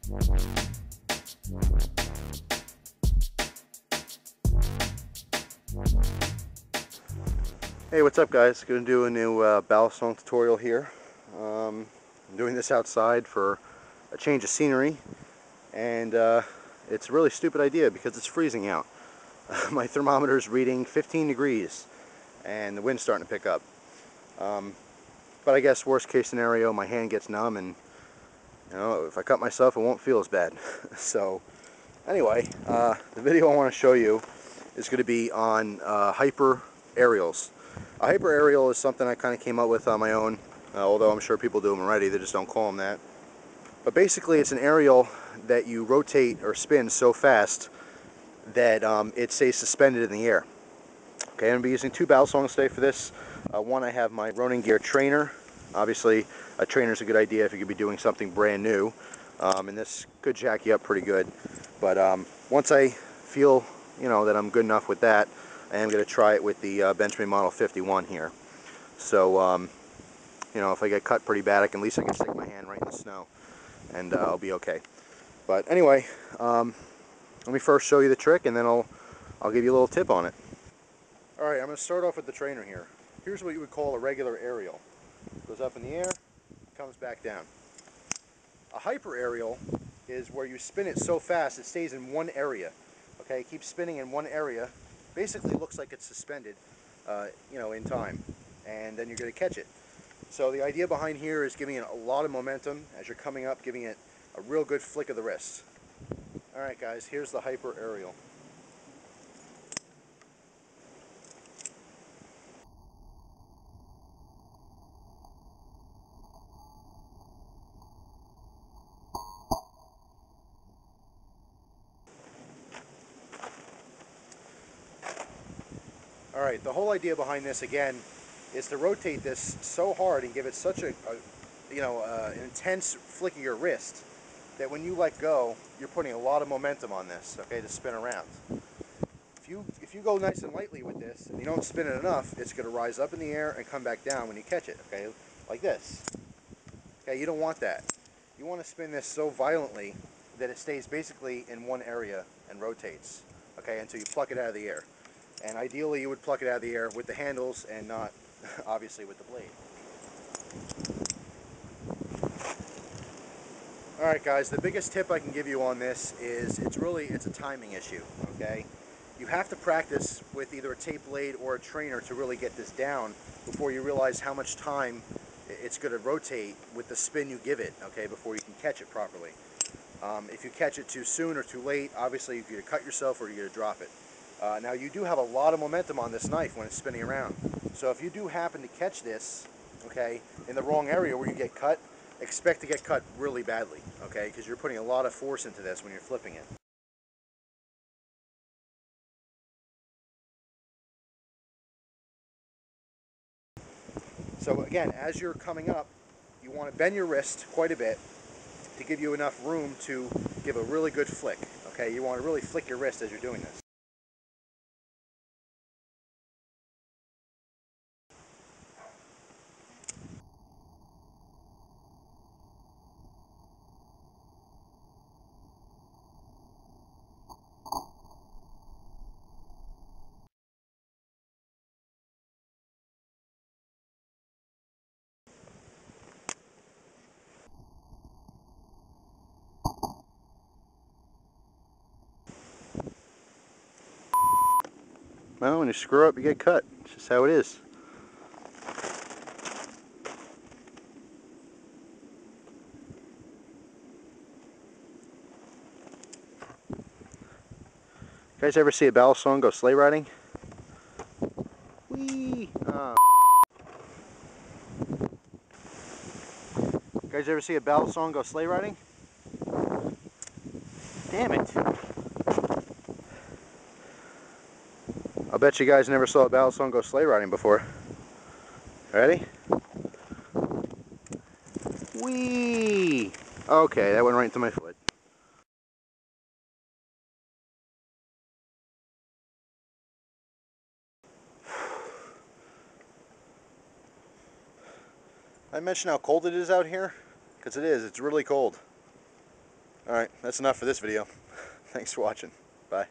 Hey, what's up guys? Going to do a new balisong tutorial here. I'm doing this outside for a change of scenery, and it's a really stupid idea because it's freezing out. My thermometer is reading 15 degrees and the wind's starting to pick up. But I guess worst case scenario, my hand gets numb, and you know, if I cut myself it won't feel as bad. So anyway, the video I want to show you is going to be on hyper aerials. A hyper aerial is something I kind of came up with on my own, although I'm sure people do them already, they just don't call them that. But basically it's an aerial that you rotate or spin so fast that it stays suspended in the air. Okay, I'm going to be using two balisongs today for this. One, I have my Ronin gear trainer. Obviously a trainer is a good idea if you could be doing something brand new, and this could jack you up pretty good. But once I feel, you know, that I'm good enough with that, I am going to try it with the Benjamin Model 51 here. So, you know, if I get cut pretty bad, at least I can stick my hand right in the snow, and I'll be okay. But anyway, let me first show you the trick, and then I'll give you a little tip on it. Alright, I'm going to start off with the trainer here. Here's what you would call a regular aerial. Goes up in the air, comes back down. A hyper aerial is where you spin it so fast it stays in one area. Okay, it keeps spinning in one area. Basically looks like it's suspended, you know, in time, and then you're going to catch it. So the idea behind here is giving it a lot of momentum as you're coming up, giving it a real good flick of the wrist. Alright guys, here's the hyper aerial. Alright, the whole idea behind this, again, is to rotate this so hard and give it such an intense flick of your wrist that when you let go, you're putting a lot of momentum on this, okay, to spin around. If you go nice and lightly with this and you don't spin it enough, it's going to rise up in the air and come back down when you catch it, okay, like this. Okay, you don't want that. You want to spin this so violently that it stays basically in one area and rotates, okay, until you pluck it out of the air. And ideally you would pluck it out of the air with the handles and not obviously with the blade. Alright guys, the biggest tip I can give you on this is it's a timing issue, okay? You have to practice with either a tape blade or a trainer to really get this down before you realize how much time it's going to rotate with the spin you give it, okay, before you can catch it properly. If you catch it too soon or too late, obviously you're going to cut yourself or you're going to drop it. Now you do have a lot of momentum on this knife when it's spinning around. So if you do happen to catch this, okay, in the wrong area where you get cut, expect to get cut really badly, okay, because you're putting a lot of force into this when you're flipping it. So again, as you're coming up, you want to bend your wrist quite a bit to give you enough room to give a really good flick, okay? You want to really flick your wrist as you're doing this. Well, when you screw up, you get cut. It's just how it is. You guys ever see a balisong go sleigh riding? Whee! Oh. You guys ever see a balisong go sleigh riding? Damn it! I'll bet you guys never saw a balisong go sleigh riding before. Ready? Whee! Okay, that went right into my foot. I mentioned how cold it is out here? Because it is, it's really cold. Alright, that's enough for this video. Thanks for watching. Bye.